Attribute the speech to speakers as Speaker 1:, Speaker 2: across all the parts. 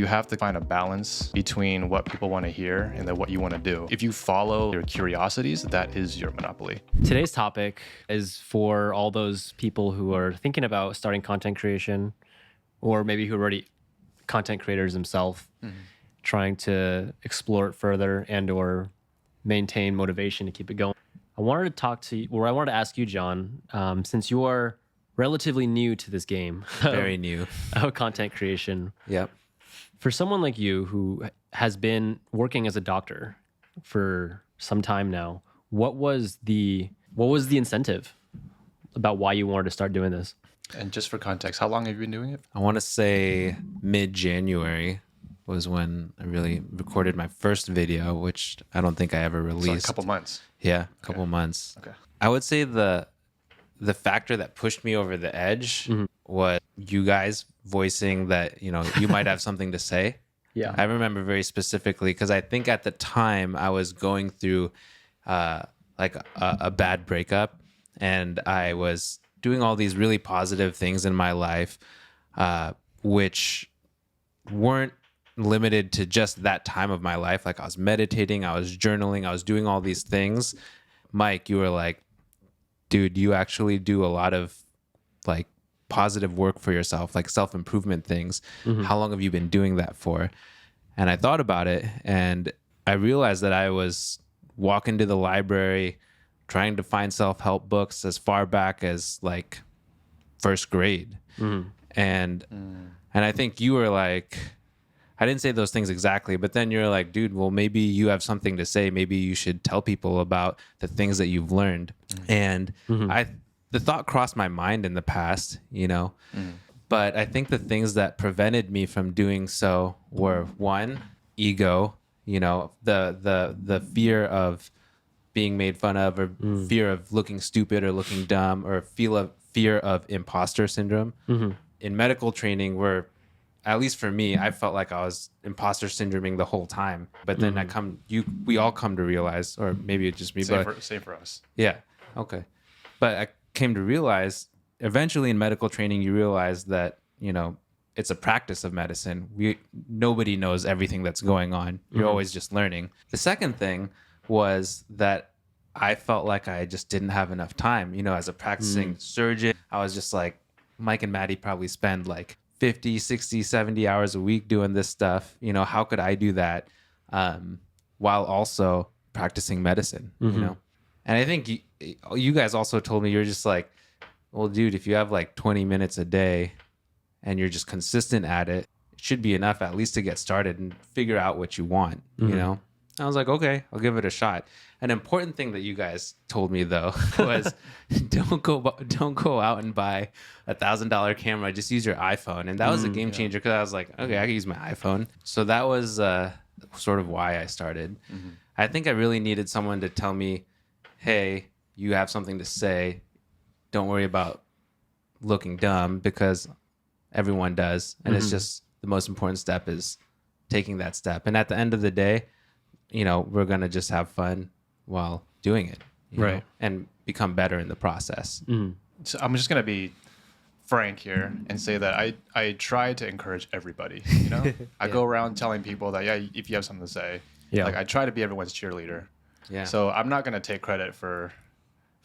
Speaker 1: You have to find a balance between what people want to hear and then what you want to do. If you follow your curiosities, that is your monopoly.
Speaker 2: Today's topic is for all those people who are thinking about starting content creation, or maybe who are already content creators themselves, trying to explore it further and or maintain motivation to keep it going. I wanted to ask you, John, since you are relatively new to this game,
Speaker 3: Very new.
Speaker 2: of content creation.
Speaker 3: Yep.
Speaker 2: For someone like you who has been working as a doctor for some time now, what was the incentive about why you wanted to start doing this?
Speaker 1: And just for context, how long have you been doing it?
Speaker 3: I want to say mid-January was when I really recorded my first video, which I don't think I ever released.
Speaker 1: So a couple months.
Speaker 3: Yeah, a couple months.
Speaker 1: Okay.
Speaker 3: I would say the factor that pushed me over the edge was you guys voicing that, you might have something to say.
Speaker 2: Yeah.
Speaker 3: I remember very specifically because I think at the time I was going through like a bad breakup, and I was doing all these really positive things in my life, which weren't limited to just that time of my life. Like I was meditating, I was journaling, I was doing all these things. Mike, you were like, dude, you actually do a lot of like positive work for yourself, like self-improvement things. How long have you been doing that for? And I thought about it, and I realized that I was walking to the library trying to find self-help books as far back as like first grade. And I think you were like, I didn't say those things exactly, but then you're like, dude, well, maybe you have something to say. Maybe you should tell people about the things that you've learned. And the thought crossed my mind in the past, but I think the things that prevented me from doing so were, one, ego, the fear of being made fun of, or fear of looking stupid or looking dumb, or fear of imposter syndrome. In medical training, where at least for me, I felt like I was imposter syndroming the whole time. But then we all come to realize, or maybe it's just me,
Speaker 1: Same for us.
Speaker 3: Yeah. Okay. But I came to realize eventually in medical training, you realize that, it's a practice of medicine. Nobody knows everything that's going on. You're always just learning. The second thing was that I felt like I just didn't have enough time, as a practicing surgeon. I was just like, Mike and Maddie probably spend like 50, 60, 70 hours a week doing this stuff. How could I do that while also practicing medicine, And I think you guys also told me, you're just like, well, dude, if you have like 20 minutes a day and you're just consistent at it, it should be enough at least to get started and figure out what you want, I was like, okay, I'll give it a shot. An important thing that you guys told me though was don't go out and buy $1,000 camera. Just use your iPhone, and that was a game changer because I was like, okay, I can use my iPhone. So that was sort of why I started. I think I really needed someone to tell me, hey, you have something to say. Don't worry about looking dumb, because everyone does, and it's just the most important step is taking that step. And at the end of the day, we're going to just have fun while doing it,
Speaker 2: right?
Speaker 3: And become better in the process.
Speaker 1: So I'm just going to be frank here and say that I try to encourage everybody, I go around telling people that, if you have something to say, like I try to be everyone's cheerleader. Yeah. So I'm not going to take credit for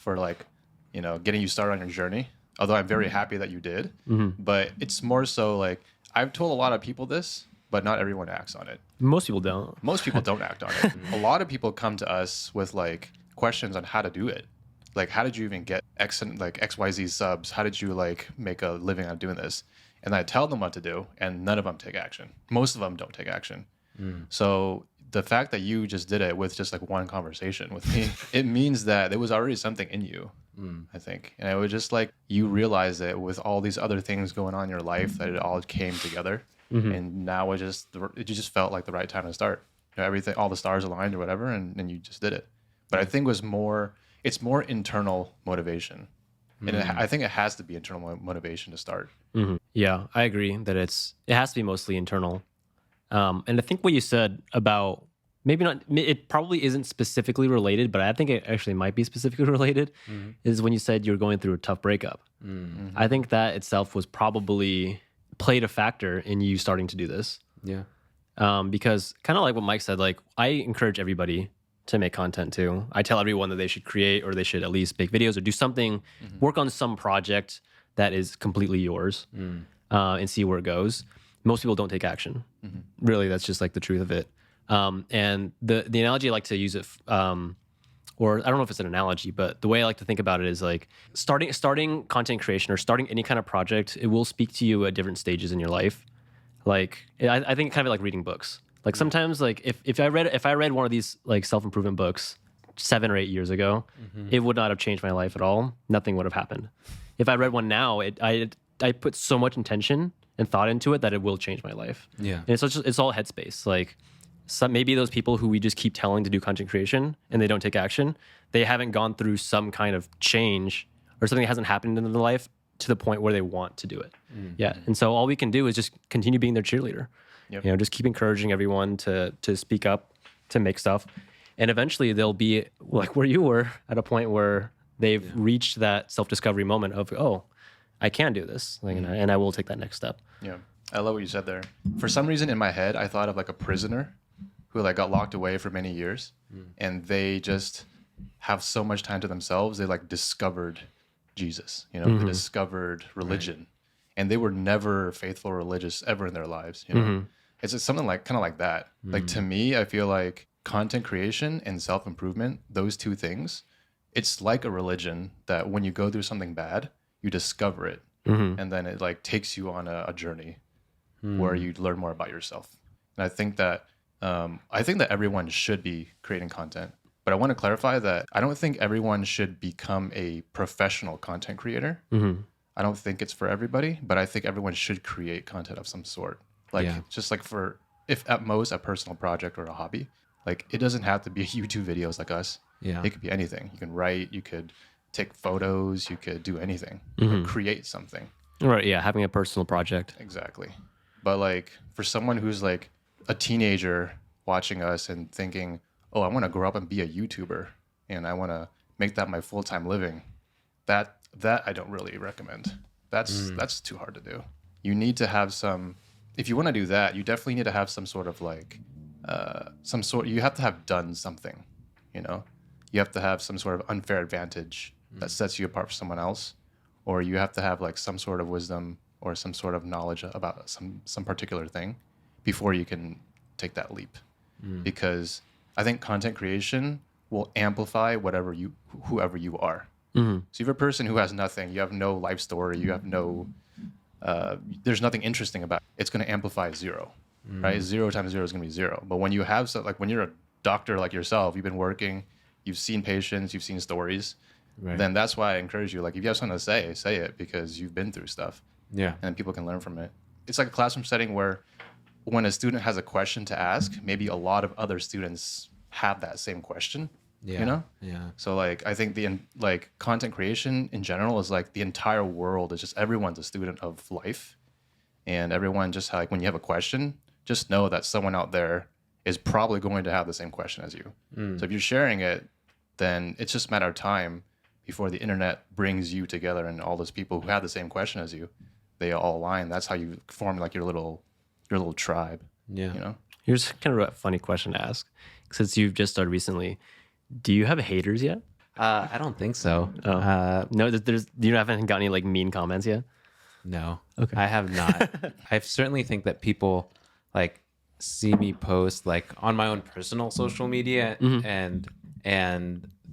Speaker 1: like, getting you started on your journey, although I'm very happy that you did. But it's more so like, I've told a lot of people this, but not everyone acts on it.
Speaker 2: Most people don't.
Speaker 1: Most people don't act on it. A lot of people come to us with like questions on how to do it. Like, how did you even get XYZ subs? How did you like make a living on doing this? And I tell them what to do, and none of them take action. Most of them don't take action. So the fact that you just did it with just like one conversation with me, it means that there was already something in you, I think. And it was just like, you realize it with all these other things going on in your life, that it all came together. And now it just felt like the right time to start. Everything, all the stars aligned or whatever, and you just did it. But I think it's more internal motivation. And I think it has to be internal motivation to start.
Speaker 2: Yeah, I agree that it has to be mostly internal. And I think what you said about it probably isn't specifically related, but I think it actually might be specifically related, is when you said you're going through a tough breakup. I think that itself was probably played a factor in you starting to do this.
Speaker 3: Yeah.
Speaker 2: Because kind of like what Mike said, like I encourage everybody to make content too. I tell everyone that they should create or they should at least make videos or do something, work on some project that is completely yours, and see where it goes. Most people don't take action. Really, that's just like the truth of it. And the analogy I like to use it, or I don't know if it's an analogy, but the way I like to think about it is like starting content creation or starting any kind of project. It will speak to you at different stages in your life. Like I think kind of like reading books. Like sometimes like if I read one of these like self-improvement books 7 or 8 years ago, it would not have changed my life at all. Nothing would have happened. If I read one now, I put so much intention and thought into it that it will change my life.
Speaker 3: Yeah.
Speaker 2: And it's all headspace. Like maybe those people who we just keep telling to do content creation and they don't take action, they haven't gone through some kind of change or something hasn't happened in their life to the point where they want to do it. Yeah. And so all we can do is just continue being their cheerleader.
Speaker 1: Yep.
Speaker 2: You know, just keep encouraging everyone to speak up, to make stuff. And eventually they'll be like where you were at a point where they've reached that self-discovery moment of, oh, I can do this. Like, and I will take that next step.
Speaker 1: Yeah. I love what you said there. For some reason in my head, I thought of like a prisoner who like got locked away for many years and they just have so much time to themselves. They like discovered Jesus, you know, they discovered religion and they were never faithful or religious ever in their lives. You know, it's just something like kind of like that. Like to me, I feel like content creation and self-improvement, those two things, it's like a religion that when you go through something bad, you discover it and then it like takes you on a journey where you learn more about yourself. And I think that everyone should be creating content. But I want to clarify that I don't think everyone should become a professional content creator. I don't think it's for everybody, but I think everyone should create content of some sort. Like just like for, if at most a personal project or a hobby, like it doesn't have to be YouTube videos like us.
Speaker 3: Yeah.
Speaker 1: It could be anything. You can write, you could take photos, you could do anything, you could create something.
Speaker 2: Right. Yeah. Having a personal project.
Speaker 1: Exactly. But like for someone who's like a teenager watching us and thinking, oh, I want to grow up and be a YouTuber and I want to make that my full-time living, that I don't really recommend. That's too hard to do. You need to have some, if you want to do that, you definitely need to have some sort of like, you have to have done something, you know? You have to have some sort of unfair advantage that sets you apart from someone else, or you have to have like some sort of wisdom or some sort of knowledge about some particular thing before you can take that leap. Because I think content creation will amplify whoever you are. So if you're a person who has nothing, you have no life story, you have no, there's nothing interesting about it, it's going to amplify 0, right? 0 times 0 is going to be 0. But when you have, like when you're a doctor like yourself, you've been working, you've seen patients, you've seen stories, then that's why I encourage you. Like if you have something to say it because you've been through stuff.
Speaker 3: Yeah.
Speaker 1: And people can learn from it. It's like a classroom setting where when a student has a question to ask, maybe a lot of other students have that same question.
Speaker 3: Yeah.
Speaker 1: You know?
Speaker 3: Yeah.
Speaker 1: So like I think like content creation in general is like the entire world is just everyone's a student of life. And everyone just like when you have a question, just know that someone out there is probably going to have the same question as you. So if you're sharing it, then it's just a matter of time before the internet brings you together and all those people who have the same question as you, they all align. That's how you form like your little tribe.
Speaker 3: Yeah.
Speaker 1: You know?
Speaker 2: Here's kind of a funny question to ask. Since you've just started recently, do you have haters yet?
Speaker 3: I don't think so.
Speaker 2: No, you haven't got any like mean comments yet?
Speaker 3: No.
Speaker 2: Okay.
Speaker 3: I have not. I certainly think that people like see me post like on my own personal social media and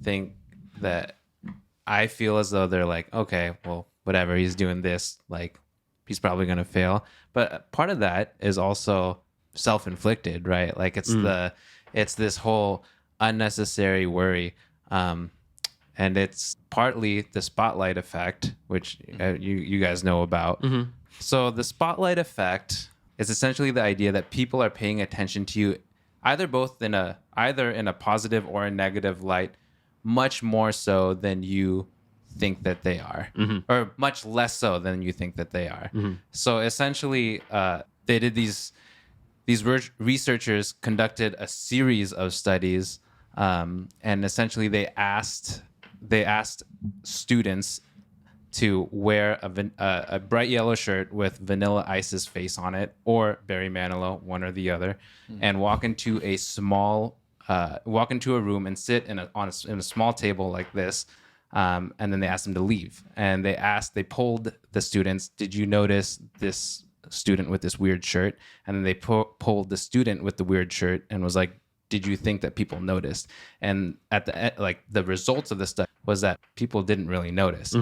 Speaker 3: think that I feel as though they're like, okay, well, whatever, he's doing this, like he's probably going to fail. But part of that is also self-inflicted, right? Like it's this whole unnecessary worry. And it's partly the spotlight effect, which you guys know about. So the spotlight effect is essentially the idea that people are paying attention to you either in a positive or a negative light, much more so than you think that they are, or much less so than you think that they are. So essentially, they did these researchers conducted a series of studies, and essentially they asked students to wear a bright yellow shirt with Vanilla Ice's face on it or Barry Manilow, one or the other, and walk into a room and sit in a small table like this. And then they asked them to leave. And they polled the students, did you notice this student with this weird shirt? And then they polled the student with the weird shirt and was like, did you think that people noticed? And at the end, like the results of the study was that people didn't really notice.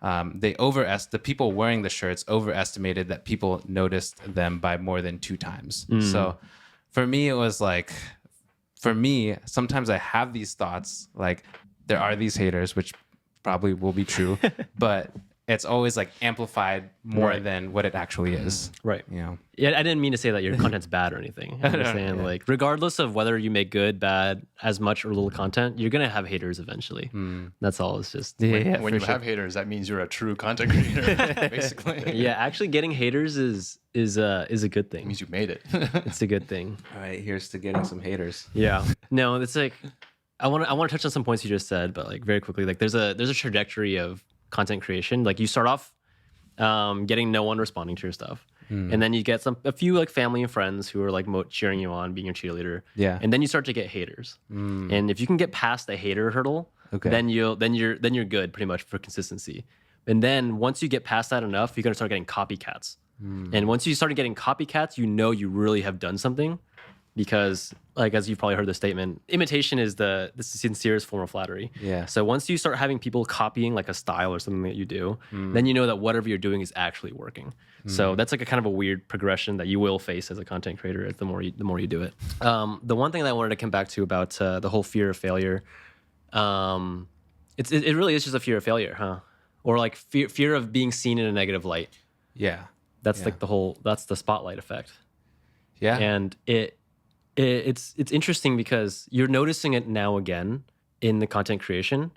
Speaker 3: The people wearing the shirts overestimated that people noticed them by more than 2 times. So for me, it was like, sometimes I have these thoughts, like there are these haters, which probably will be true, but it's always like amplified more than what it actually is.
Speaker 2: Right.
Speaker 3: You know?
Speaker 2: Yeah, I didn't mean to say that your content's bad or anything. I'm just saying, like, regardless of whether you make good, bad, as much or little content, you're gonna have haters eventually. That's all. It's just
Speaker 1: When you have haters, that means you're a true content creator, basically.
Speaker 2: yeah. Actually, getting haters is a good
Speaker 1: It
Speaker 2: thing.
Speaker 1: means you made it.
Speaker 2: It's a good thing.
Speaker 3: All right, here's to getting some haters.
Speaker 2: Yeah. No, it's like I want to touch on some points you just said, but like very quickly, like there's a trajectory of content creation. Like you start off getting no one responding to your stuff, and then you get a few like family and friends who are like cheering you on, being your cheerleader.
Speaker 3: Yeah.
Speaker 2: And then you start to get haters, and if you can get past the hater hurdle, then you're good pretty much for consistency. And then once you get past that enough, you're gonna start getting copycats. And once you start getting copycats, you know you really have done something. Because, like, as you've probably heard the statement, imitation is the sincerest form of flattery.
Speaker 3: Yeah.
Speaker 2: So once you start having people copying like a style or something that you do, then you know that whatever you're doing is actually working. So that's like a kind of a weird progression that you will face as a content creator the more you do it. The one thing that I wanted to come back to about the whole fear of failure, it really is just a fear of failure, huh? Or like fear of being seen in a negative light.
Speaker 3: Yeah.
Speaker 2: That's like that's the spotlight effect.
Speaker 3: Yeah.
Speaker 2: And it's interesting because you're noticing it now again in the content creation,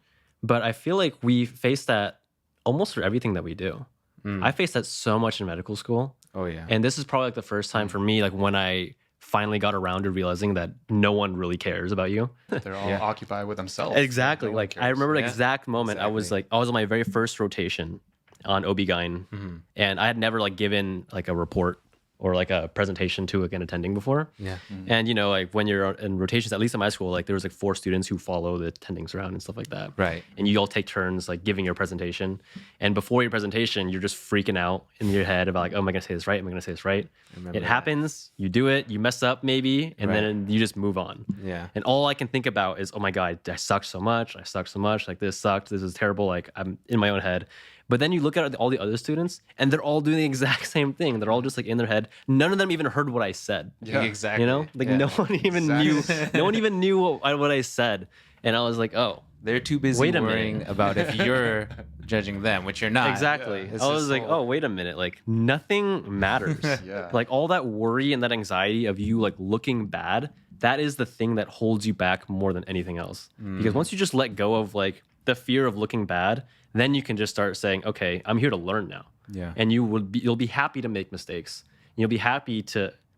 Speaker 2: but I feel like we face that almost for everything that we do. I faced that so much in medical school.
Speaker 3: Oh yeah.
Speaker 2: And this is probably like the first time for me, like when I finally got around to realizing that no one really cares about you.
Speaker 1: They're all occupied with themselves.
Speaker 2: Exactly.
Speaker 1: No one
Speaker 2: like I
Speaker 1: cares.
Speaker 2: remember the exact moment I was on my very first rotation on OB-GYN, and I had never like given like a report or like a presentation to an attending before.
Speaker 3: Yeah.
Speaker 2: And you know, like when you're in rotations, at least in my school, like there was like 4 students who follow the attendings around and stuff like that.
Speaker 3: Right.
Speaker 2: And you all take turns like giving your presentation. And before your presentation, you're just freaking out in your head about like, oh, am I gonna say this right? Am I gonna say this right? It happens, you do it, you mess up maybe, and then you just move on.
Speaker 3: Yeah.
Speaker 2: And all I can think about is, oh my God, I sucked so much. Like this sucked. This is terrible. Like I'm in my own head. But then you look at all the other students, and they're all doing the exact same thing. They're all just like in their head. None of them even heard what I said.
Speaker 3: Yeah. Exactly.
Speaker 2: You know, like no one even knew. No one even knew what I said. And I was like, oh,
Speaker 3: They're too busy
Speaker 2: Wait a
Speaker 3: worrying
Speaker 2: minute.
Speaker 3: about if you're judging them, which you're not.
Speaker 2: exactly.
Speaker 3: It's
Speaker 2: I was
Speaker 3: just
Speaker 2: like,
Speaker 3: all-
Speaker 2: oh, wait a minute. Like nothing matters.
Speaker 1: Yeah.
Speaker 2: Like all that worry and that anxiety of you like looking bad, that is the thing that holds you back more than anything else. Because once you just let go of like the fear of looking bad, then you can just start saying, okay, I'm here to learn now.
Speaker 3: Yeah.
Speaker 2: And you'll be happy to make mistakes. You'll be happy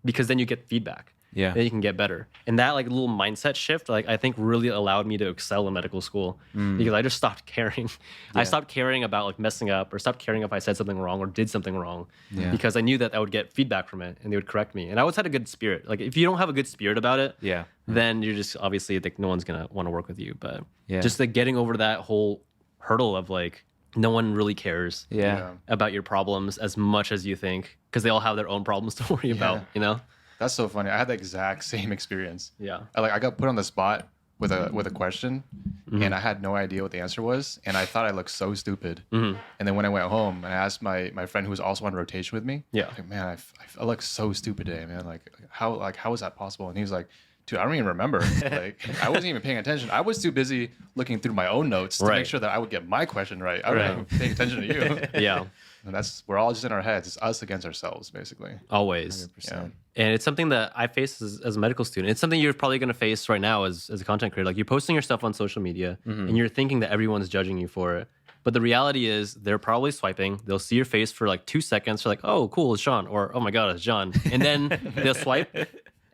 Speaker 2: because then you get feedback.
Speaker 3: Yeah.
Speaker 2: Then you can get better. And that like little mindset shift, like I think really allowed me to excel in medical school because I just stopped caring. I stopped caring about like messing up or stopped caring if I said something wrong or did something wrong because I knew that I would get feedback from it and they would correct me. And I always had a good spirit. Like if you don't have a good spirit about it,
Speaker 3: Yeah.
Speaker 2: then you're just obviously like no one's gonna want to work with you. But
Speaker 3: Yeah.
Speaker 2: just like getting over that whole hurdle of like no one really cares
Speaker 3: Yeah.
Speaker 2: about your problems as much as you think because they all have their own problems to worry about, you know?
Speaker 1: That's so funny. I had the exact same experience.
Speaker 2: Yeah.
Speaker 1: I got put on the spot with a question, and I had no idea what the answer was, and I thought I looked so stupid. And then when I went home and I asked my friend who was also on rotation with me,
Speaker 2: Yeah.
Speaker 1: like, man, I look so stupid today, man. Like how is that possible? And he was like, dude, I don't even remember. Like I wasn't even paying attention. I was too busy looking through my own notes to
Speaker 2: Right.
Speaker 1: make sure that I would get my question right. I wasn't even paying attention to you.
Speaker 2: Yeah.
Speaker 1: And we're all just in our heads. It's us against ourselves, basically.
Speaker 2: Always.
Speaker 3: 100%.
Speaker 2: And it's something that I face as a medical student. It's something you're probably going to face right now as a content creator. Like you're posting your stuff on social media and you're thinking that everyone's judging you for it. But the reality is they're probably swiping. They'll see your face for like 2 seconds. They're like, oh, cool, it's Sean. Or, oh my God, it's John. And then they'll swipe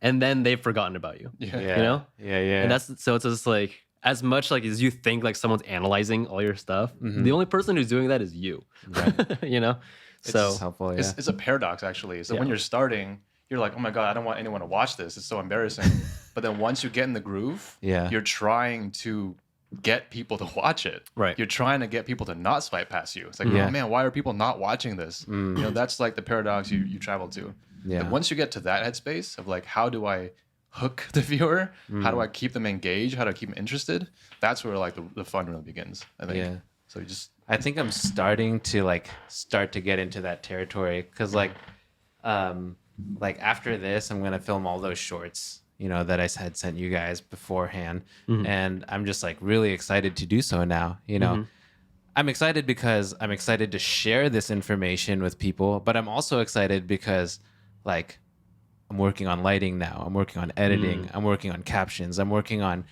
Speaker 2: and then they've forgotten about you.
Speaker 1: Yeah.
Speaker 3: Yeah.
Speaker 2: You know?
Speaker 3: Yeah. Yeah.
Speaker 2: And so it's just like, as much like as you think like someone's analyzing all your stuff, the only person who's doing that is you.
Speaker 3: Right.
Speaker 2: You know? So
Speaker 3: It's helpful. Yeah.
Speaker 1: It's a paradox actually. So when
Speaker 2: Yeah.
Speaker 1: you're starting, you're like, oh my God, I don't want anyone to watch this. It's so embarrassing. But then once you get in the groove,
Speaker 3: Yeah.
Speaker 1: you're trying to get people to watch it.
Speaker 2: Right.
Speaker 1: You're trying to get people to not swipe past you. It's like,
Speaker 3: Yeah.
Speaker 1: oh man, why are people not watching this? You know, that's like the paradox you travel to.
Speaker 3: Yeah.
Speaker 1: Like once you get to that headspace of like, how do I hook the viewer? How do I keep them engaged? How do I keep them interested? That's where like the fun really begins, I think.
Speaker 3: Yeah.
Speaker 1: So you just
Speaker 3: I think I'm starting to get into that territory because like after this, I'm gonna film all those shorts, you know, that I had sent you guys beforehand, and I'm just like really excited to do so now. You know, I'm excited because I'm excited to share this information with people, but I'm also excited because like I'm working on lighting now. I'm working on editing. I'm working on captions. I'm working on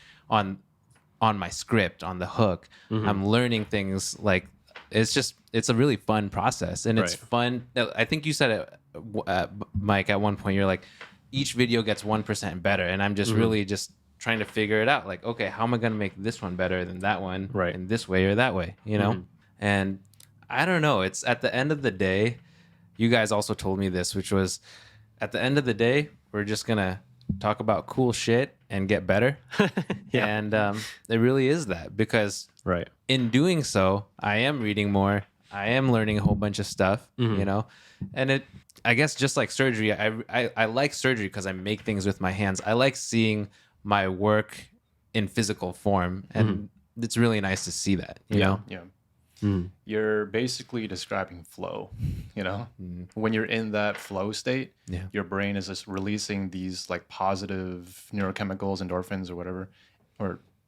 Speaker 3: my script, on the hook. I'm learning things like it's a really fun process, and it's
Speaker 2: Right.
Speaker 3: fun. I think you said it, Mike, at one point. You're like, each video gets 1% better, and I'm just really just trying to figure it out. Like, okay, how am I going to make this one better than that one,
Speaker 2: Right.
Speaker 3: in this way or that way, you know? And I don't know. It's at the end of the day. You guys also told me this, which was, at the end of the day, we're just gonna talk about cool shit and get better.
Speaker 2: Yeah.
Speaker 3: And it really is that, because
Speaker 2: Right.
Speaker 3: in doing so, I am reading more. I am learning a whole bunch of stuff, you know, and I guess just like surgery, I like surgery because I make things with my hands. I like seeing my work in physical form, and it's really nice to see that, you know?
Speaker 1: yeah. You're basically describing flow, you know? When you're in that flow state,
Speaker 3: Yeah.
Speaker 1: your brain is just releasing these like positive neurochemicals, endorphins or whatever,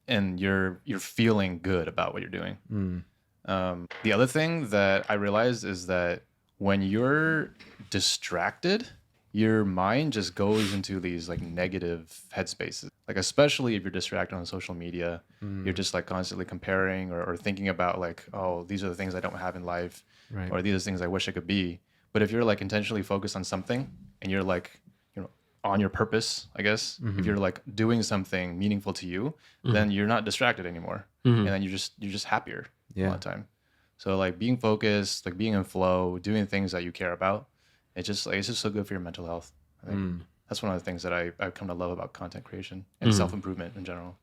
Speaker 1: and you're feeling good about what you're doing. The other thing that I realized is that when you're distracted, your mind just goes into these like negative headspaces. Like especially if you're distracted on social media, you're just like constantly comparing or thinking about like, oh, these are the things I don't have in life,
Speaker 3: Right.
Speaker 1: or these are the things I wish I could be. But if you're like intentionally focused on something and you're like, you know, on your purpose, I guess, if you're like doing something meaningful to you, then you're not distracted anymore, and then you're just happier a
Speaker 3: Yeah.
Speaker 1: lot of time. So like being focused, like being in flow, doing things that you care about, it's just so good for your mental health. I think that's one of the things that I've come to love about content creation and self-improvement in general.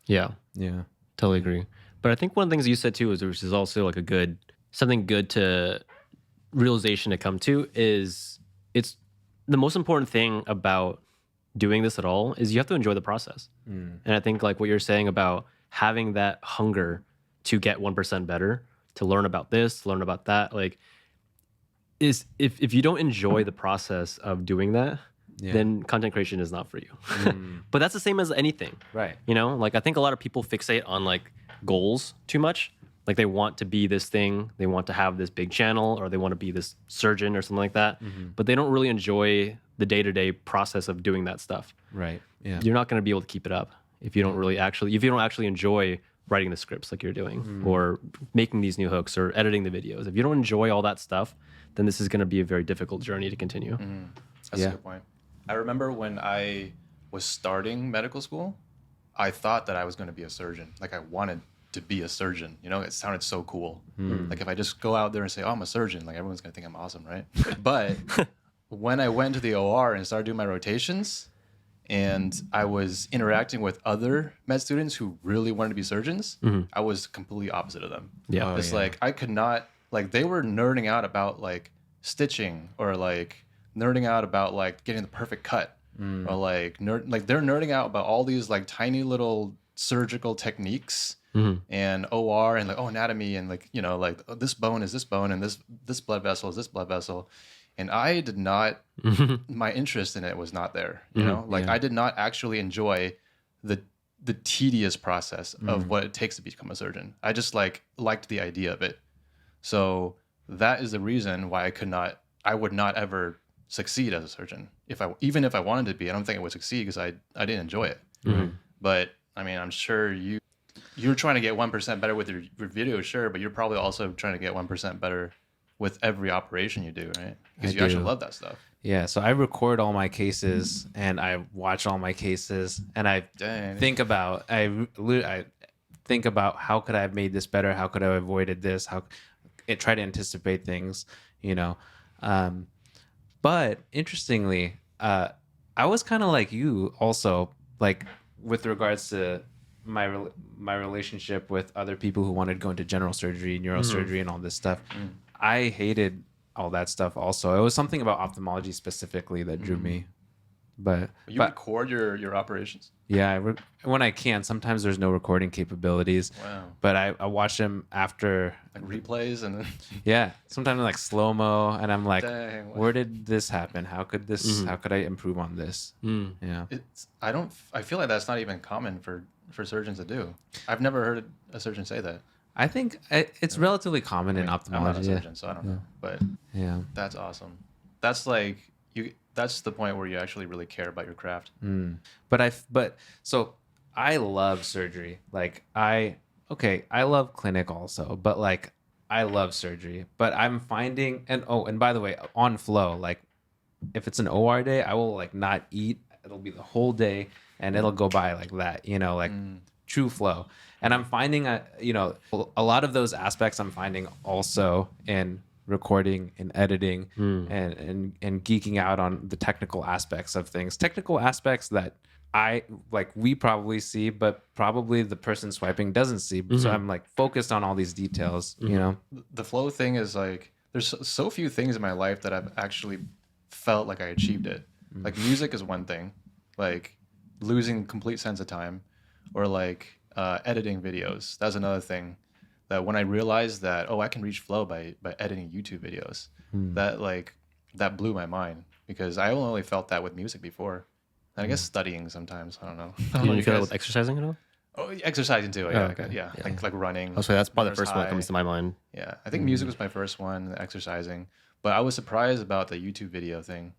Speaker 2: Yeah.
Speaker 3: Yeah.
Speaker 2: Totally agree. But I think one of the things you said too is, which is also like something good to realization to come to, is it's the most important thing about doing this at all is you have to enjoy the process. And I think like what you're saying about having that hunger to get 1% better, to learn about this, learn about that, like is if you don't enjoy the process of doing that, then content creation is not for you. But that's the same as anything.
Speaker 3: Right.
Speaker 2: You know, like I think a lot of people fixate on like goals too much. Like they want to be this thing, they want to have this big channel, or they want to be this surgeon or something like that. But they don't really enjoy the day-to-day process of doing that stuff.
Speaker 3: Right. Yeah.
Speaker 2: You're not going to be able to keep it up if you don't actually enjoy writing the scripts like you're doing, or making these new hooks, or editing the videos. If you don't enjoy all that stuff, then this is going to be a very difficult journey to continue.
Speaker 1: That's a good point. I remember when I was starting medical school, I thought that I was going to be a surgeon. Like I wanted to be a surgeon. You know, it sounded so cool. Like if I just go out there and say, oh, I'm a surgeon, like everyone's going to think I'm awesome, right? But when I went to the OR and started doing my rotations, and I was interacting with other med students who really wanted to be surgeons, I was completely opposite of them.
Speaker 2: Yeah.
Speaker 3: Oh,
Speaker 1: It's
Speaker 3: yeah.
Speaker 1: like I could not, like they were nerding out about like stitching, or like nerding out about like getting the perfect cut, or like they're nerding out about all these like tiny little surgical techniques and OR and like anatomy, and like, you know, like this bone is this bone, and this blood vessel is this blood vessel. And I did not, my interest in it was not there, you know, like I did not actually enjoy the tedious process of what it takes to become a surgeon. I just liked the idea of it. So that is the reason why I would not ever succeed as a surgeon. Even if I wanted to be, I don't think I would succeed because I didn't enjoy it. But I mean, I'm sure you're trying to get 1% better with your video, sure, but you're probably also trying to get 1% better with every operation you do, right? Because you actually love that stuff.
Speaker 3: Yeah, so I record all my cases and I watch all my cases, and I think about think about how could I have made this better? How could I have avoided this? Try to anticipate things, you know. But interestingly, I was kind of like you also, like with regards to my relationship with other people who wanted to go into general surgery, neurosurgery, and all this stuff. I hated all that stuff also. It was something about ophthalmology specifically that drew me. But
Speaker 1: You record your operations?
Speaker 3: yeah, when I can. Sometimes there's no recording capabilities.
Speaker 1: Wow.
Speaker 3: But I watch them after
Speaker 1: Like replays and then
Speaker 3: yeah, sometimes like slow mo, and I'm like,
Speaker 1: Dang, wow.
Speaker 3: where did this happen? How could this? How could I improve on this? Yeah,
Speaker 1: I feel like that's not even common for surgeons to do. I've never heard a surgeon say that.
Speaker 3: I think it's relatively common in
Speaker 1: I'm
Speaker 3: ophthalmology.
Speaker 1: not a surgeon, so I don't know. But
Speaker 3: Yeah.
Speaker 1: that's awesome. That's like that's the point where you actually really care about your craft.
Speaker 3: But so I love surgery. Like I love clinic also, but like I love surgery. But I'm finding and by the way, on flow, like if it's an OR day, I will like not eat. It'll be the whole day and it'll go by like that, you know, like true flow. And I'm finding a lot of those aspects I'm finding also in recording and editing and geeking out on the technical aspects of things. Technical aspects that we probably see, but probably the person swiping doesn't see. So I'm like focused on all these details, you know?
Speaker 1: The flow thing is like there's so few things in my life that I've actually felt like I achieved it. Like music is one thing, like losing complete sense of time, or like editing videos. That's another thing that when I realized that I can reach flow by editing YouTube videos, that blew my mind, because I only felt that with music before. And I guess studying sometimes. I don't know.
Speaker 2: You feel that with exercising at all?
Speaker 1: Oh, exercising too. Yeah,
Speaker 2: okay.
Speaker 1: yeah. Like running.
Speaker 2: Oh, so that's probably the
Speaker 1: runner's
Speaker 2: first one that
Speaker 1: high.
Speaker 2: comes to my mind.
Speaker 1: Yeah, I think music was my first one, exercising. But I was surprised about the YouTube video thing.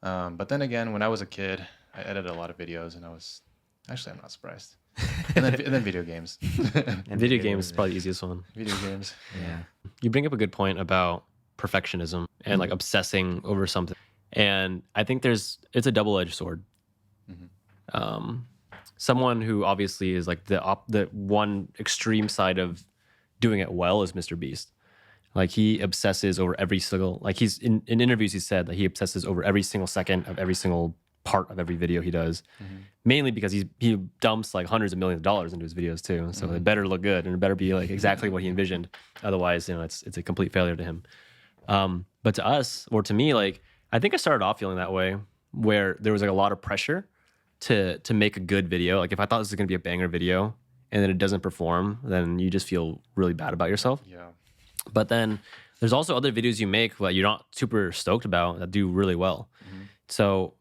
Speaker 1: But then again, when I was a kid, I edited a lot of videos, and I'm not surprised. And then video games.
Speaker 2: And video games is probably the easiest one.
Speaker 1: Video games.
Speaker 3: Yeah.
Speaker 2: You bring up a good point about perfectionism and like obsessing over something. And I think it's a double-edged sword. Someone who obviously is like the one extreme side of doing it well is Mr. Beast. Like he obsesses over every single, like he's in interviews he said that he obsesses over every single second of every single part of every video he does, mainly because he dumps like hundreds of millions of dollars into his videos too. So it better look good and it better be like exactly what he envisioned. Otherwise, it's a complete failure to him. But to us, or to me, like I think I started off feeling that way, where there was like a lot of pressure to make a good video. Like if I thought this was gonna be a banger video and then it doesn't perform, then you just feel really bad about yourself.
Speaker 1: Yeah.
Speaker 2: But then there's also other videos you make that you're not super stoked about that do really well. So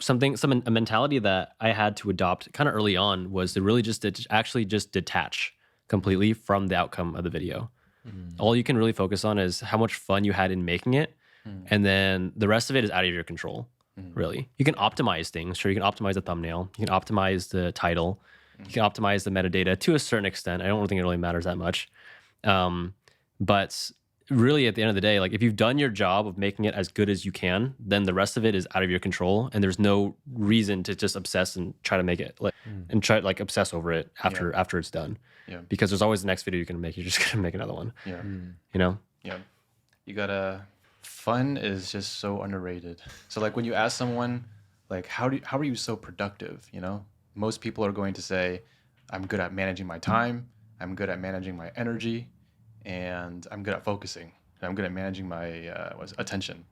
Speaker 2: a mentality that I had to adopt kind of early on was to really just detach completely from the outcome of the video. All you can really focus on is how much fun you had in making it. And then the rest of it is out of your control, really. You can optimize things. Sure, you can optimize the thumbnail. You can optimize the title. You can optimize the metadata to a certain extent. I don't think it really matters that much. But really, at the end of the day, like if you've done your job of making it as good as you can, then the rest of it is out of your control, and there's no reason to just obsess and try to make it and try like obsess over it after it's done.
Speaker 1: Yeah.
Speaker 2: Because there's always the next video you can make. You're just gonna make another one.
Speaker 1: Yeah.
Speaker 2: You know?
Speaker 1: Yeah. Fun is just so underrated. So like when you ask someone like how are you so productive, you know? Most people are going to say, I'm good at managing my time, I'm good at managing my energy, and I'm good at focusing. I'm good at managing my attention.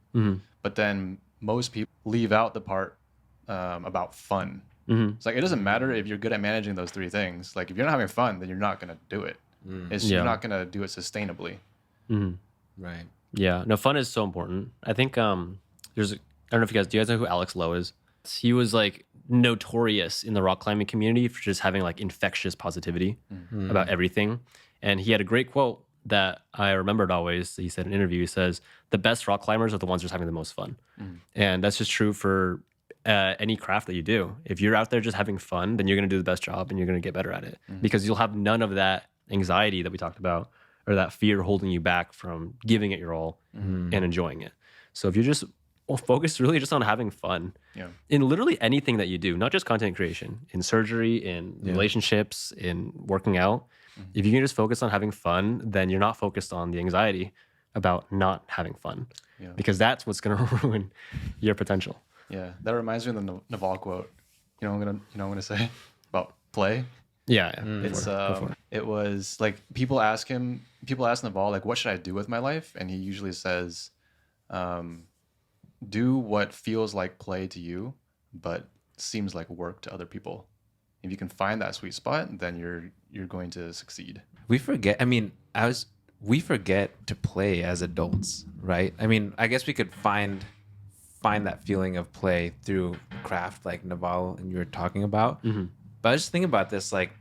Speaker 1: But then most people leave out the part about fun. It's like it doesn't matter if you're good at managing those three things. Like if you're not having fun, then you're not gonna do it. You're not gonna do it sustainably.
Speaker 3: Right.
Speaker 2: Yeah. No, fun is so important. I think I don't know if do you guys know who Alex Lowe is? He was like notorious in the rock climbing community for just having like infectious positivity about everything. And he had a great quote that I remembered always. He said in an interview, he says, the best rock climbers are the ones just having the most fun. And that's just true for any craft that you do. If you're out there just having fun, then you're going to do the best job and you're going to get better at it because you'll have none of that anxiety that we talked about or that fear holding you back from giving it your all and enjoying it. So if you're just well, focus really just on having fun
Speaker 1: Yeah.
Speaker 2: in literally anything that you do, not just content creation, in surgery, in relationships, in working out. If you can just focus on having fun, then you're not focused on the anxiety about not having fun,
Speaker 1: Yeah.
Speaker 2: because that's what's going to ruin your potential.
Speaker 1: Yeah. That reminds me of the Naval quote. You know what I'm gonna say about play.
Speaker 2: Yeah.
Speaker 1: It's
Speaker 2: Go for it.
Speaker 1: it was like people ask Naval like, what should I do with my life? And he usually says, do what feels like play to you, but seems like work to other people. If you can find that sweet spot, then you're going to succeed.
Speaker 3: We forget. I mean, we forget to play as adults, right? I mean, I guess we could find that feeling of play through craft, like Naval and you were talking about. But I was just thinking about this, like,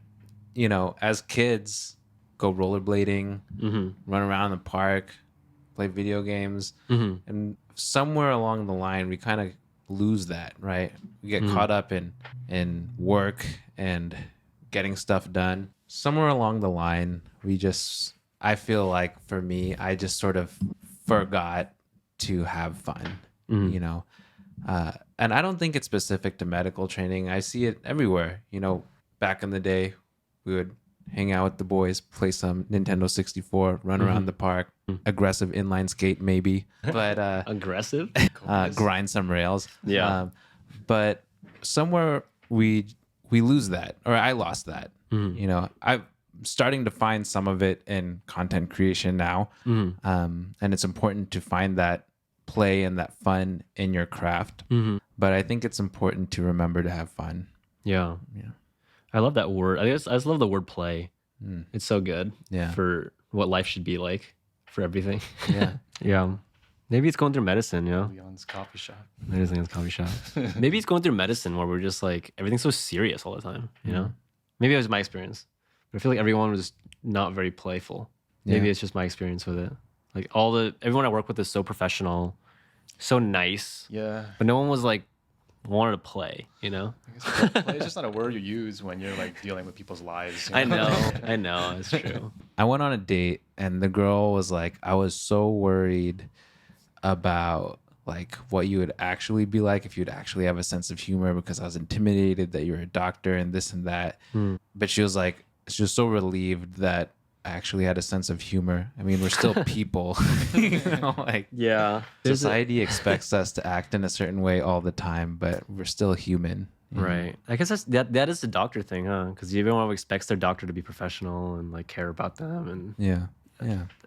Speaker 3: you know, as kids, go rollerblading, run around the park, play video games, and somewhere along the line, we kind of lose that, right? We get caught up in work and getting stuff done. Somewhere along the line, I feel like for me, I just sort of forgot to have fun, you know? And I don't think it's specific to medical training. I see it everywhere. You know, back in the day, we would hang out with the boys, play some Nintendo 64, run around the park, aggressive inline skate maybe, but
Speaker 2: Aggressive?
Speaker 3: grind some rails.
Speaker 2: Yeah.
Speaker 3: But somewhere we lose that, or I lost that. You know, I'm starting to find some of it in content creation now, and it's important to find that play and that fun in your craft. But I think it's important to remember to have fun.
Speaker 2: Yeah. I love that word. I just love the word play. It's so good for what life should be like, for everything.
Speaker 3: Yeah.
Speaker 2: Yeah. Maybe it's going through medicine, you know?
Speaker 1: Leon's coffee shop.
Speaker 2: Medicine's coffee shop. Maybe it's going through medicine where we're just like, everything's so serious all the time, you know? Maybe it was my experience. But I feel like everyone was not very playful. Maybe it's just my experience with it. Like everyone I work with is so professional, so nice.
Speaker 1: Yeah.
Speaker 2: But no one was like, wanted to play, you know?
Speaker 1: I guess play is just not a word you use when you're like dealing with people's lives. You
Speaker 2: I know, it's true.
Speaker 3: I went on a date and the girl was like, I was so worried about like what you would actually be like if you'd actually have a sense of humor, because I was intimidated that you're a doctor and this and that. But she was so relieved that I actually had a sense of humor. I mean, we're still people, you know, like
Speaker 2: Yeah.
Speaker 3: society expects us to act in a certain way all the time, but we're still human. you know?
Speaker 2: Right. I guess that is the doctor thing, huh? Because everyone expects their doctor to be professional and like care about them and
Speaker 3: Yeah.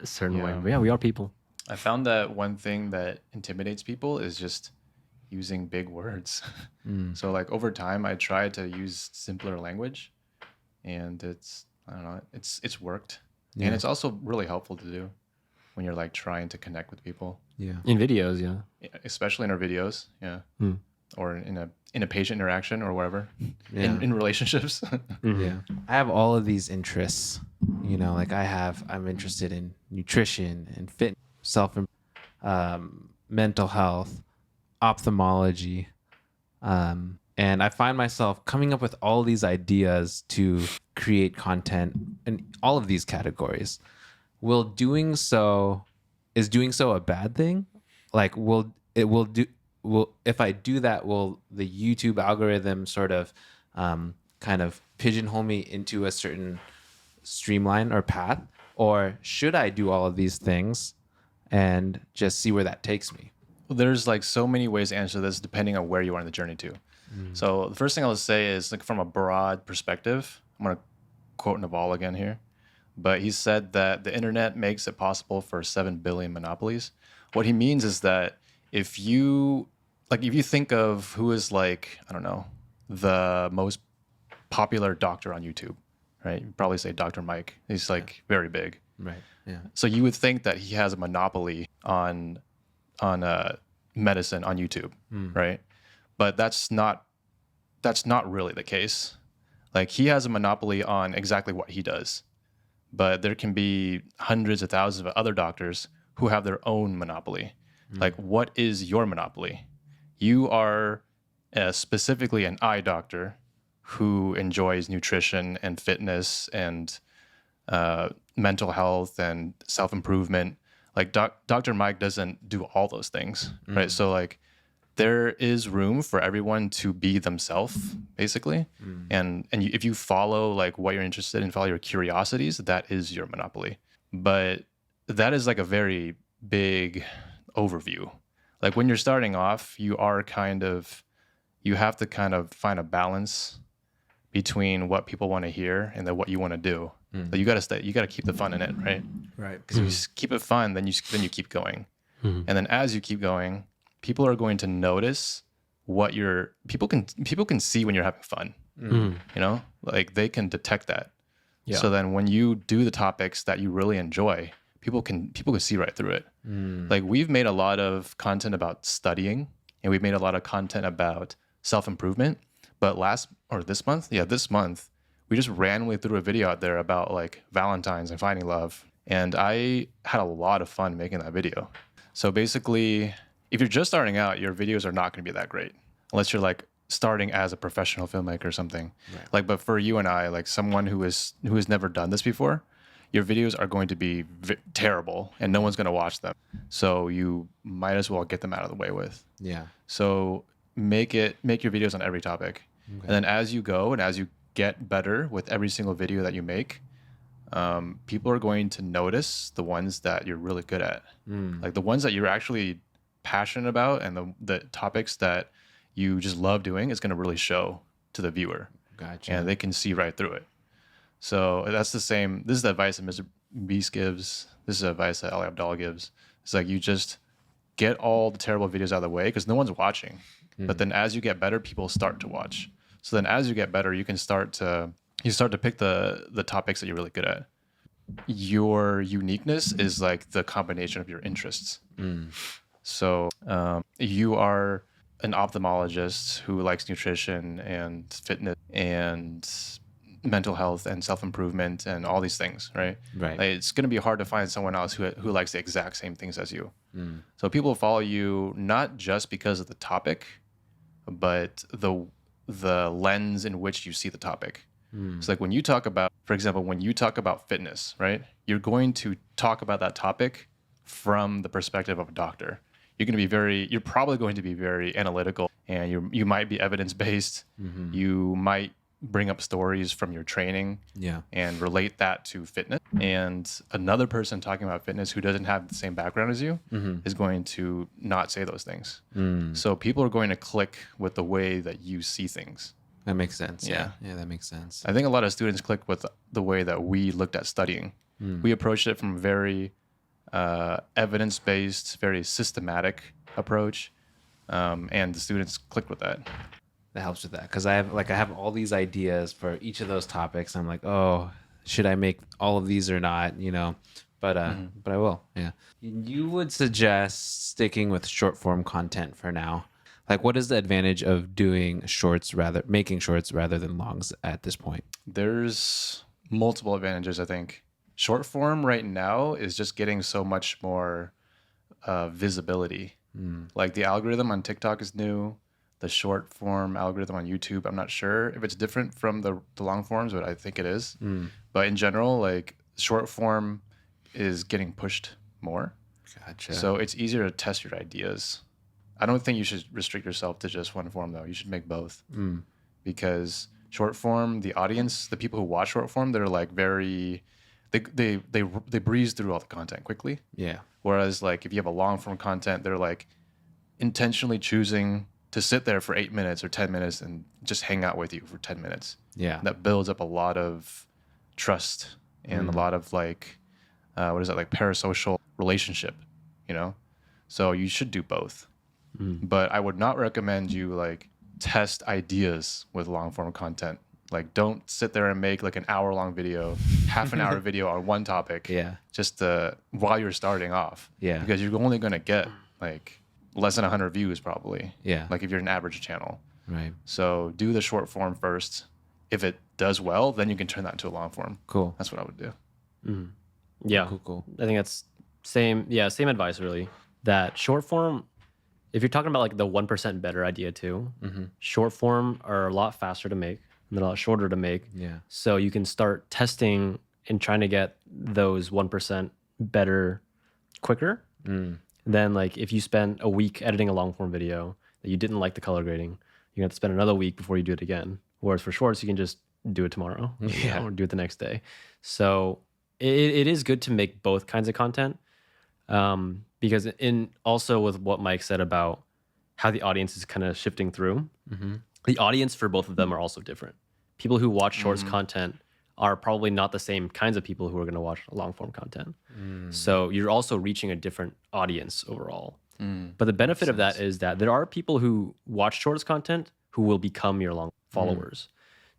Speaker 2: a certain way.
Speaker 1: Yeah.
Speaker 2: But yeah, we are people.
Speaker 1: I found that one thing that intimidates people is just using big words. So like over time, I tried to use simpler language, and I don't know, it's worked, and it's also really helpful to do when you're like trying to connect with people,
Speaker 3: Yeah.
Speaker 2: In videos, yeah.
Speaker 1: especially in our videos, or in a patient interaction or whatever,
Speaker 3: Yeah.
Speaker 1: in relationships.
Speaker 3: Yeah. I have all of these interests, you know, like I'm interested in nutrition and fitness, mental health, ophthalmology. And I find myself coming up with all these ideas to create content in all of these categories. Is doing so a bad thing? Like if I do that, will the YouTube algorithm sort of kind of pigeonhole me into a certain streamline or path? Or should I do all of these things and just see where that takes me?
Speaker 1: Well, there's like so many ways to answer this depending on where you are in the journey to. So the first thing I'll say is like from a broad perspective, I'm going to quote Naval again here, but he said that the internet makes it possible for 7 billion monopolies. What he means is that if you think of who is like, I don't know, the most popular doctor on YouTube, right? You probably say Dr. Mike. He's like very big.
Speaker 3: Right. Yeah.
Speaker 1: So you would think that he has a monopoly on medicine on YouTube, right? But that's not really the case. Like he has a monopoly on exactly what he does, but there can be hundreds of thousands of other doctors who have their own monopoly. Like, what is your monopoly? You are specifically an eye doctor who enjoys nutrition and fitness and mental health and self-improvement. Like Dr. Mike doesn't do all those things, right? So like there is room for everyone to be themselves, basically. And if you follow like what you're interested in, follow your curiosities, that is your monopoly. But that is like a very big overview. Like when you're starting off, you have to kind of find a balance between what people want to hear and then what you want to do. But you got to keep the fun in it, right?
Speaker 3: Right.
Speaker 1: Because if you keep it fun, then you keep going. And then as you keep going, people are going to notice people can see when you're having fun. You know, like they can detect that.
Speaker 2: Yeah.
Speaker 1: So then when you do the topics that you really enjoy, people can see right through it. Like we've made a lot of content about studying, and we've made a lot of content about self-improvement. But this month, we just randomly threw a video out there about like Valentine's and finding love. And I had a lot of fun making that video. So basically, if you're just starting out, your videos are not going to be that great unless you're like starting as a professional filmmaker or something. Right. Like, but for you and I, like someone who has never done this before, your videos are going to be terrible and no one's going to watch them. So you might as well get them out of the way with.
Speaker 3: Yeah.
Speaker 1: So make your videos on every topic. Okay. And then as you go and as you get better with every single video that you make, people are going to notice the ones that you're really good at. Like the ones that you're actually passionate about and the topics that you just love doing is going to really show to the viewer.
Speaker 3: Gotcha.
Speaker 1: And they can see right through it. So that's the same. This is the advice that Mr. Beast gives. This is the advice that Ali Abdallah gives. It's like you just get all the terrible videos out of the way because no one's watching. But then as you get better, people start to watch. So then as you get better, you can start to pick the topics that you're really good at. Your uniqueness is like the combination of your interests. So you are an ophthalmologist who likes nutrition and fitness and mental health and self-improvement and all these things, right?
Speaker 3: Right.
Speaker 1: Like, it's going to be hard to find someone else who likes the exact same things as you. So people follow you not just because of the topic, but the lens in which you see the topic. So like when you talk about, for example, when you talk about fitness, right? You're going to talk about that topic from the perspective of a doctor. You're probably going to be very analytical, and you might be evidence-based. You might bring up stories from your training and relate that to fitness. And another person talking about fitness who doesn't have the same background as you is going to not say those things. So people are going to click with the way that you see things.
Speaker 3: That makes sense.
Speaker 1: Yeah.
Speaker 3: Yeah, that makes sense.
Speaker 1: I think a lot of students click with the way that we looked at studying. We approached it from a very evidence-based, very systematic approach, and the students clicked with that.
Speaker 3: That helps with that because I have all these ideas for each of those topics. I'm like, oh, should I make all of these or not? You know, but I will. Yeah. You would suggest sticking with short form content for now. Like, what is the advantage of making shorts rather than longs at this point? There's
Speaker 1: Multiple advantages, I think. Short form right now is just getting so much more visibility. Like the algorithm on TikTok is new. The short form algorithm on YouTube, I'm not sure if it's different from the long forms, but I think it is. But in general, like short form is getting pushed more.
Speaker 3: Gotcha.
Speaker 1: So it's easier to test your ideas. I don't think you should restrict yourself to just one form though. You should make both. Because short form, the audience, the people who watch short form, they're like they breeze through all the content quickly.
Speaker 3: Yeah.
Speaker 1: Whereas like if you have a long form content, they're like intentionally choosing to sit there for 8 minutes or 10 minutes and just hang out with you for 10 minutes.
Speaker 3: Yeah.
Speaker 1: That builds up a lot of trust and a lot of like, like parasocial relationship, you know? So you should do both. But I would not recommend you like test ideas with long form content. Like don't sit there and make like an hour-long video, half an hour video on one topic.
Speaker 3: Yeah.
Speaker 1: Just while you're starting off.
Speaker 3: Yeah.
Speaker 1: Because you're only going to get like less than 100 views probably.
Speaker 3: Yeah.
Speaker 1: Like if you're an average channel.
Speaker 3: Right.
Speaker 1: So do the short form first. If it does well, then you can turn that into a long form.
Speaker 3: Cool.
Speaker 1: That's what I would do.
Speaker 2: Yeah.
Speaker 3: Cool.
Speaker 2: I think that's same advice really. That short form, if you're talking about like the 1% better idea too, short form are a lot faster to make and they're a lot shorter to make.
Speaker 3: Yeah.
Speaker 2: So you can start testing and trying to get those 1% better quicker. Then like if you spend a week editing a long form video, then that you didn't like the color grading, you have to spend another week before you do it again. Whereas for shorts, you can just do it tomorrow, or do it the next day. So it is good to make both kinds of content, because in also with what Mike said about how the audience is kind of shifting through, the audience for both of them are also different. People who watch shorts content are probably not the same kinds of people who are going to watch long form content. So you're also reaching a different audience overall. But the benefit of that is that there are people who watch shorts content who will become your long followers.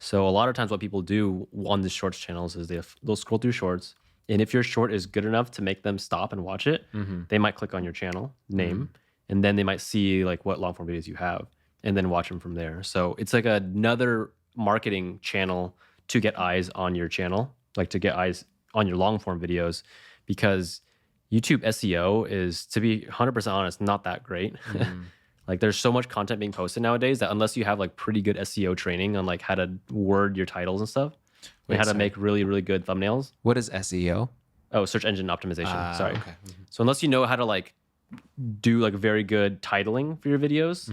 Speaker 2: So a lot of times what people do on the shorts channels is they'll scroll through shorts, and if your short is good enough to make them stop and watch it, they might click on your channel name, and then they might see like what long form videos you have, and then watch them from there. So it's like another marketing channel to get eyes on your channel, like to get eyes on your long form videos, because YouTube SEO is, to be 100% honest, not that great. Like there's so much content being posted nowadays that unless you have like pretty good SEO training on like how to word your titles and stuff, and how to make really, really good thumbnails.
Speaker 3: What is SEO?
Speaker 2: Oh, search engine optimization. Sorry.
Speaker 3: Okay.
Speaker 2: So unless you know how to like do like very good titling for your videos,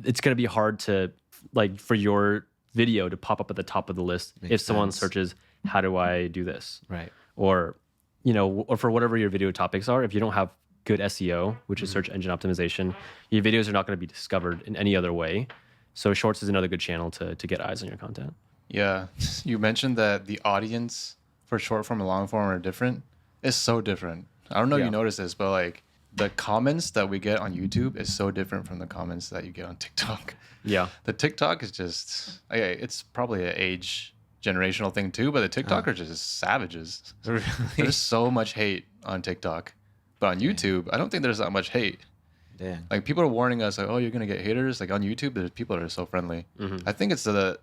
Speaker 2: it's going to be hard to like for your video to pop up at the top of the list if someone searches, how do I do this?
Speaker 3: Right.
Speaker 2: Or, you know, or for whatever your video topics are, if you don't have good SEO, which is search engine optimization, your videos are not going to be discovered in any other way. So shorts is another good channel to get eyes on your content.
Speaker 1: Yeah. You mentioned that the audience for short form and long form are different. It's so different. I don't know if you noticed this, but like the comments that we get on YouTube is so different from the comments that you get on TikTok.
Speaker 2: Yeah.
Speaker 1: The TikTok is just, okay, it's probably an age generational thing too, but the TikTok are just savages. There's so much hate on TikTok. But on YouTube, I don't think there's that much hate.
Speaker 3: Damn.
Speaker 1: Like people are warning us, like, oh, you're gonna get haters. Like on YouTube, there's people that are so friendly. I think it's the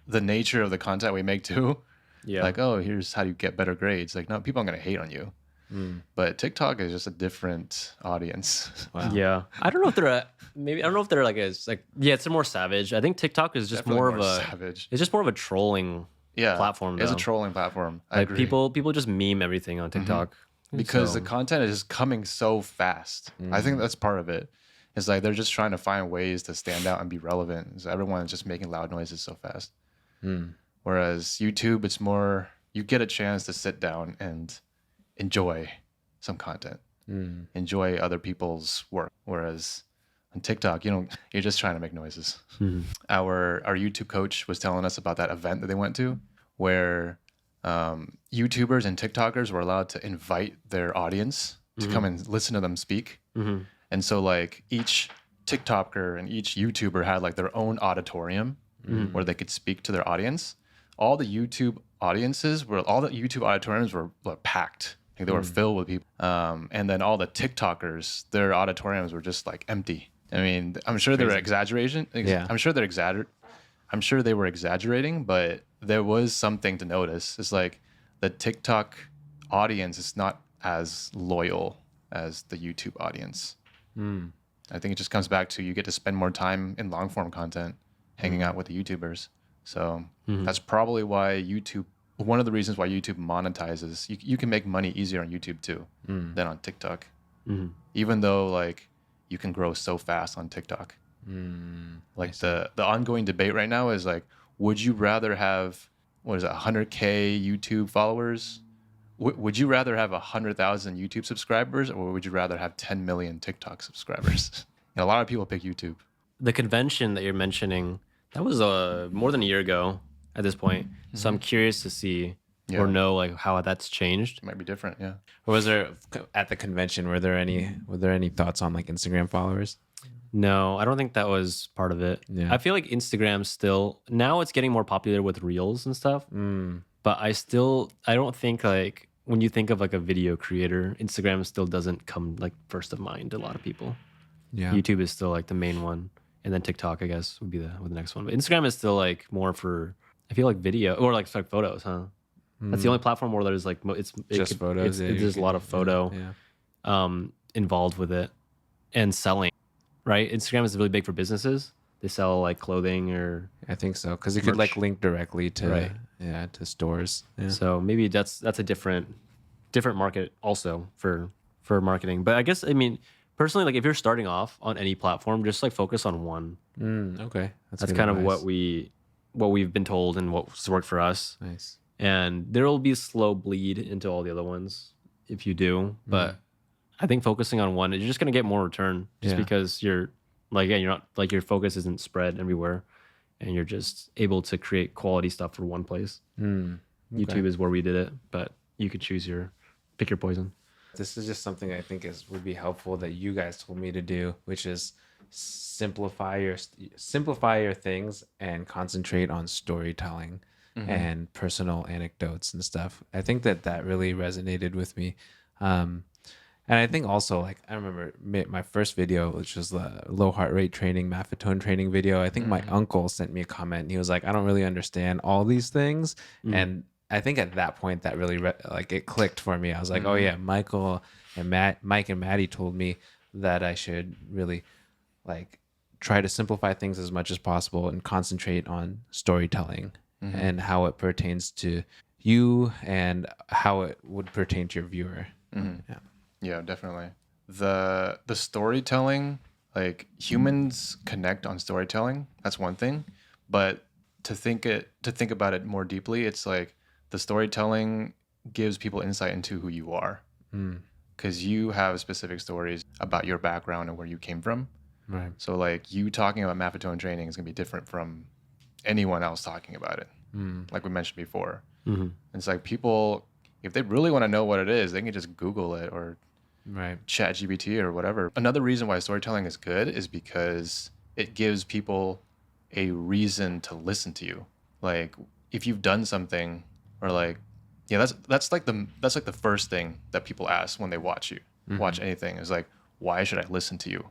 Speaker 1: nature of the content we make too.
Speaker 2: Yeah.
Speaker 1: Like, oh, here's how you get better grades. Like, no, people aren't gonna hate on you. But TikTok is just a different audience.
Speaker 3: Wow.
Speaker 2: Yeah. I don't know if they're maybe I don't know if they're like it's more savage. I think TikTok is just
Speaker 1: Definitely
Speaker 2: more of a
Speaker 1: savage.
Speaker 2: It's just more of a trolling platform.
Speaker 1: It's a
Speaker 2: though.
Speaker 1: trolling platform. I
Speaker 2: Like
Speaker 1: agree.
Speaker 2: people just meme everything on TikTok.
Speaker 1: Because
Speaker 2: So-
Speaker 1: the content is just coming so fast. I think that's part of it. It's like they're just trying to find ways to stand out and be relevant. So everyone's just making loud noises so fast. Whereas YouTube, it's more you get a chance to sit down and enjoy some content, enjoy other people's work. Whereas on TikTok, you're just trying to make noises. Our YouTube coach was telling us about that event that they went to, where YouTubers and TikTokers were allowed to invite their audience to come and listen to them speak. And so like each TikToker and each YouTuber had like their own auditorium where they could speak to their audience. All the YouTube auditoriums were packed. Like they were filled with people. And then all the TikTokers, their auditoriums were just like empty. I mean, I'm sure they were exaggeration.
Speaker 3: Yeah.
Speaker 1: I'm sure they were exaggerating, but there was something to notice. It's like the TikTok audience is not as loyal as the YouTube audience. I think it just comes back to you get to spend more time in long form content, hanging out with the YouTubers. So that's probably why one of the reasons why YouTube monetizes, you can make money easier on YouTube too than on TikTok. Even though like you can grow so fast on TikTok. Like the ongoing debate right now is like, would you rather have 100K YouTube followers? Would you rather have 100,000 YouTube subscribers, or would you rather have 10 million TikTok subscribers? And a lot of people pick YouTube.
Speaker 2: The convention that you're mentioning, that was more than a year ago at this point. So I'm curious to see or know like how that's changed.
Speaker 1: It might be different, yeah.
Speaker 3: Or was there at the convention? Were there any thoughts on like Instagram followers?
Speaker 2: No, I don't think that was part of it.
Speaker 3: Yeah.
Speaker 2: I feel like Instagram still now it's getting more popular with reels and stuff. But I don't think like when you think of like a video creator, Instagram still doesn't come like first of mind to a lot of people.
Speaker 3: Yeah.
Speaker 2: YouTube is still like the main one, and then TikTok I guess would be the next one. But Instagram is still like more for I feel like video or like photos, huh? That's the only platform where there's like
Speaker 3: Just photos.
Speaker 2: There's a lot of photo involved with it and selling, right? Instagram is really big for businesses. They sell like clothing or
Speaker 3: I think so, because you could like link directly to to stores. Yeah.
Speaker 2: so maybe that's a different market also for marketing. But I guess personally, like if you're starting off on any platform, just like focus on one.
Speaker 3: Okay.
Speaker 2: That's
Speaker 3: good
Speaker 2: kind of
Speaker 3: advice.
Speaker 2: what we've been told and what's worked for us.
Speaker 3: Nice.
Speaker 2: And there will be a slow bleed into all the other ones if you do. But I think focusing on one, you're just gonna get more return just
Speaker 3: Yeah.
Speaker 2: because you're like, again, you're not like your focus isn't spread everywhere, and you're just able to create quality stuff for one place. YouTube is where we did it, but you could pick your poison.
Speaker 3: This is just something I think would be helpful that you guys told me to do, which is simplify your things and concentrate on storytelling and personal anecdotes and stuff. I think that really resonated with me. And I think also, like, I remember my first video, which was the low heart rate training, maffetone training video. I think my uncle sent me a comment and he was like, I don't really understand all these things. And I think at that point that really like it clicked for me. I was like, oh yeah, Mike and Maddie told me that I should really like try to simplify things as much as possible and concentrate on storytelling and how it pertains to you and how it would pertain to your viewer.
Speaker 1: Yeah, definitely. The storytelling, like humans connect on storytelling. That's one thing, but to think about it more deeply, it's like the storytelling gives people insight into who you are, because you have specific stories about your background and where you came from.
Speaker 3: Right.
Speaker 1: So like you talking about maffetone training is gonna be different from anyone else talking about it. Like we mentioned before, it's like people, if they really want to know what it is, they can just Google it or chat GPT or whatever. Another reason why storytelling is good is because it gives people a reason to listen to you. Like if you've done something, or like, yeah, that's like the first thing that people ask when they watch you, watch anything, is like, why should I listen to you?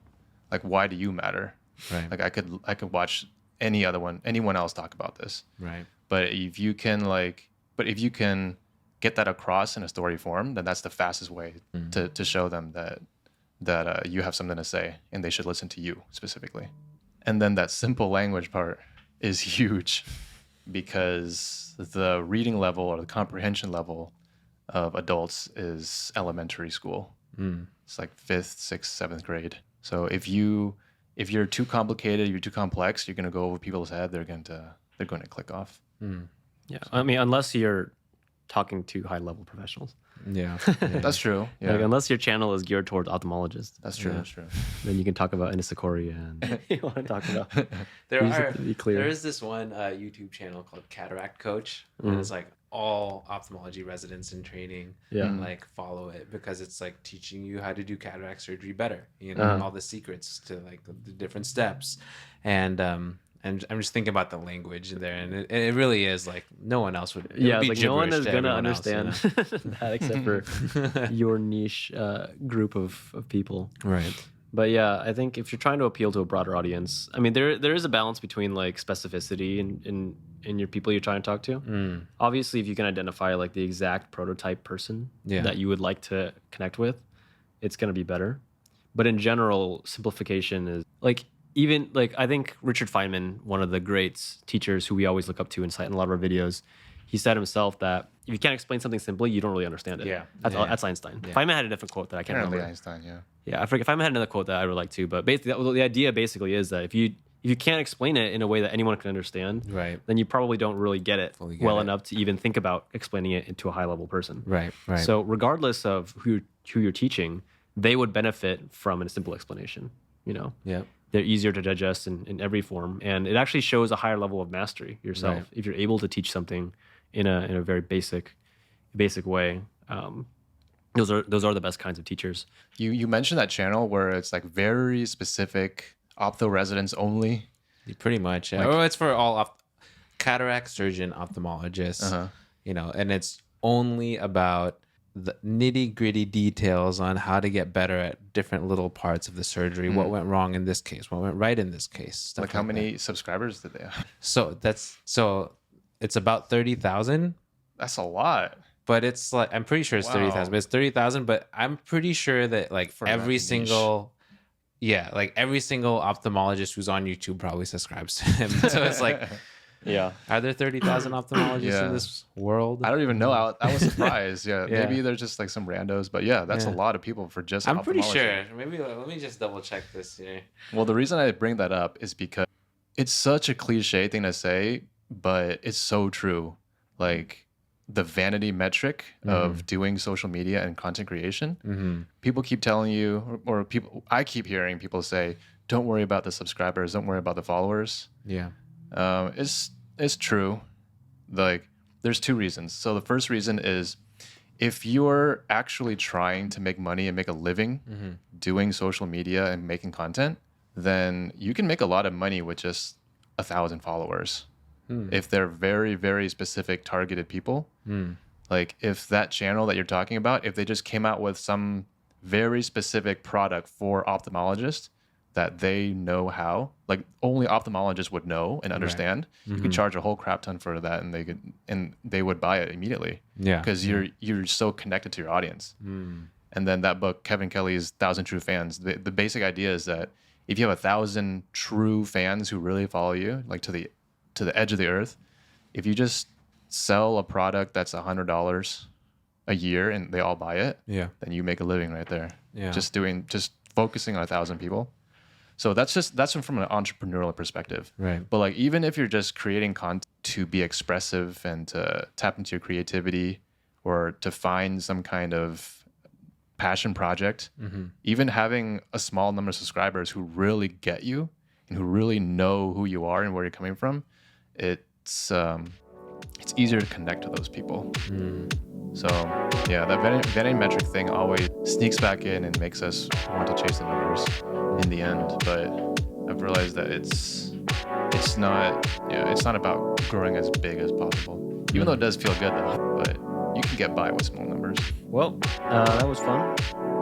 Speaker 1: Like, why do you matter?
Speaker 3: Right.
Speaker 1: Like I could watch anyone else talk about this.
Speaker 3: Right.
Speaker 1: But if you can get that across in a story form, then that's the fastest way to show them that you have something to say and they should listen to you specifically. And then that simple language part is huge, because the reading level or the comprehension level of adults is elementary school. It's like 5th, 6th, 7th grade. So if you're too complicated, you're too complex, you're going to go over people's head. They're going to click off.
Speaker 2: Yeah, I mean, unless you're talking to high level professionals.
Speaker 3: Yeah.
Speaker 1: That's true. Yeah,
Speaker 2: Like, unless your channel is geared towards ophthalmologists,
Speaker 1: that's true. That's true.
Speaker 2: then you can talk about Enisakoria and you want to talk about.
Speaker 3: There
Speaker 2: You just have to be clear.
Speaker 3: is this one YouTube channel called Cataract Coach, and it's like all ophthalmology residents in training like follow it, because it's like teaching you how to do cataract surgery better, you know, all the secrets to like the different steps. And I'm just thinking about the language in there, and it really is like no one else would. It
Speaker 2: Yeah,
Speaker 3: would be
Speaker 2: like no one
Speaker 3: gibberish
Speaker 2: is
Speaker 3: to
Speaker 2: gonna
Speaker 3: everyone else, you
Speaker 2: understand that except for your niche group of people.
Speaker 3: know? Right.
Speaker 2: But yeah, I think if you're trying to appeal to a broader audience, I mean, there is a balance between like specificity in your people you're trying to talk to. Obviously, if you can identify like the exact prototype person that you would like to connect with, it's going to be better. But in general, simplification is like, even like, I think Richard Feynman, one of the great teachers who we always look up to and cite in a lot of our videos, he said himself that if you can't explain something simply, you don't really understand it.
Speaker 3: Yeah.
Speaker 2: That's Einstein.
Speaker 3: Yeah.
Speaker 2: Feynman had a different quote that I can't
Speaker 1: Apparently
Speaker 2: remember.
Speaker 1: Einstein, yeah.
Speaker 2: Yeah, I forget. Feynman had another quote that I would like to, but basically, the idea basically is that if you can't explain it in a way that anyone can understand,
Speaker 3: Right.
Speaker 2: then you probably don't really get it
Speaker 3: Fully get
Speaker 2: well
Speaker 3: it.
Speaker 2: enough to even think about explaining it to a high level person.
Speaker 3: Right. Right.
Speaker 2: So regardless of who you're teaching, they would benefit from a simple explanation. You know,
Speaker 3: yeah.
Speaker 2: they're easier to digest in every form, and it actually shows a higher level of mastery yourself
Speaker 3: Right.
Speaker 2: if you're able to teach something in a very basic way. Those are the best kinds of teachers.
Speaker 1: You mentioned that channel where it's like very specific ophtho residents only.
Speaker 3: Pretty much. Yeah. Or it's for all cataract surgeon ophthalmologists, you know, and it's only about the nitty gritty details on how to get better at different little parts of the surgery. What went wrong in this case? What went right in this case? Stuff
Speaker 1: Like how
Speaker 3: that.
Speaker 1: many subscribers did they have?
Speaker 3: So it's about 30,000,
Speaker 1: That's a lot.
Speaker 3: but it's like, I'm pretty sure it's
Speaker 1: Wow.
Speaker 3: 30,000, but it's 30,000, but I'm pretty sure that like
Speaker 1: For
Speaker 3: every
Speaker 1: niche.
Speaker 3: single ophthalmologist who's on YouTube probably subscribes to him. So it's like,
Speaker 2: Yeah.
Speaker 3: Are there 30,000 ophthalmologists
Speaker 1: Yeah.
Speaker 3: in this world?
Speaker 1: I don't even know. I was surprised. Yeah,
Speaker 3: Yeah.
Speaker 1: maybe they're just like some randos, but yeah, that's a
Speaker 3: Yeah.
Speaker 1: lot of people for just
Speaker 3: I'm pretty
Speaker 1: ophthalmology.
Speaker 3: sure. Maybe let me just double check this here.
Speaker 1: Well, the reason I bring that up is because it's such a cliche thing to say, but it's so true. Like the vanity metric of doing social media and content creation, people keep telling you, or people, I keep hearing people say, "Don't worry about the subscribers. Don't worry about the followers."
Speaker 3: Yeah.
Speaker 1: It's true. Like there's two reasons. So the first reason is if you're actually trying to make money and make a living doing social media and making content, then you can make a lot of money with just 1,000 followers. If they're very, very specific targeted people. Like if that channel that you're talking about, if they just came out with some very specific product for ophthalmologists that they know how, like only ophthalmologists would know and understand, you could charge a whole crap ton for that, and they would buy it immediately.
Speaker 3: Yeah.
Speaker 1: Because you're so connected to your audience. And then that book, Kevin Kelly's 1,000 True Fans, the basic idea is that if you have 1,000 true fans who really follow you, like to the edge of the earth, if you just sell a product that's $100 a year and they all buy it,
Speaker 3: Yeah.
Speaker 1: then you make a living right there.
Speaker 3: Yeah.
Speaker 1: Just focusing on 1,000 people. So that's from an entrepreneurial perspective.
Speaker 3: Right.
Speaker 1: But like even if you're just creating content to be expressive and to tap into your creativity or to find some kind of passion project, even having a small number of subscribers who really get you and who really know who you are and where you're coming from, it's easier to connect to those people. So yeah, that vanity metric thing always sneaks back in and makes us want to chase the numbers in the end. But I've realized that it's not about growing as big as possible. Even though it does feel good though, but you can get by with small numbers.
Speaker 2: Well, that was fun.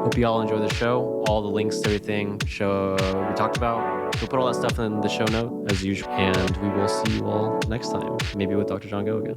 Speaker 2: Hope you all enjoy the show. All the links to everything we talked about. We'll put all that stuff in the show note as usual. And we will see you all next time. Maybe with Dr. John Go again.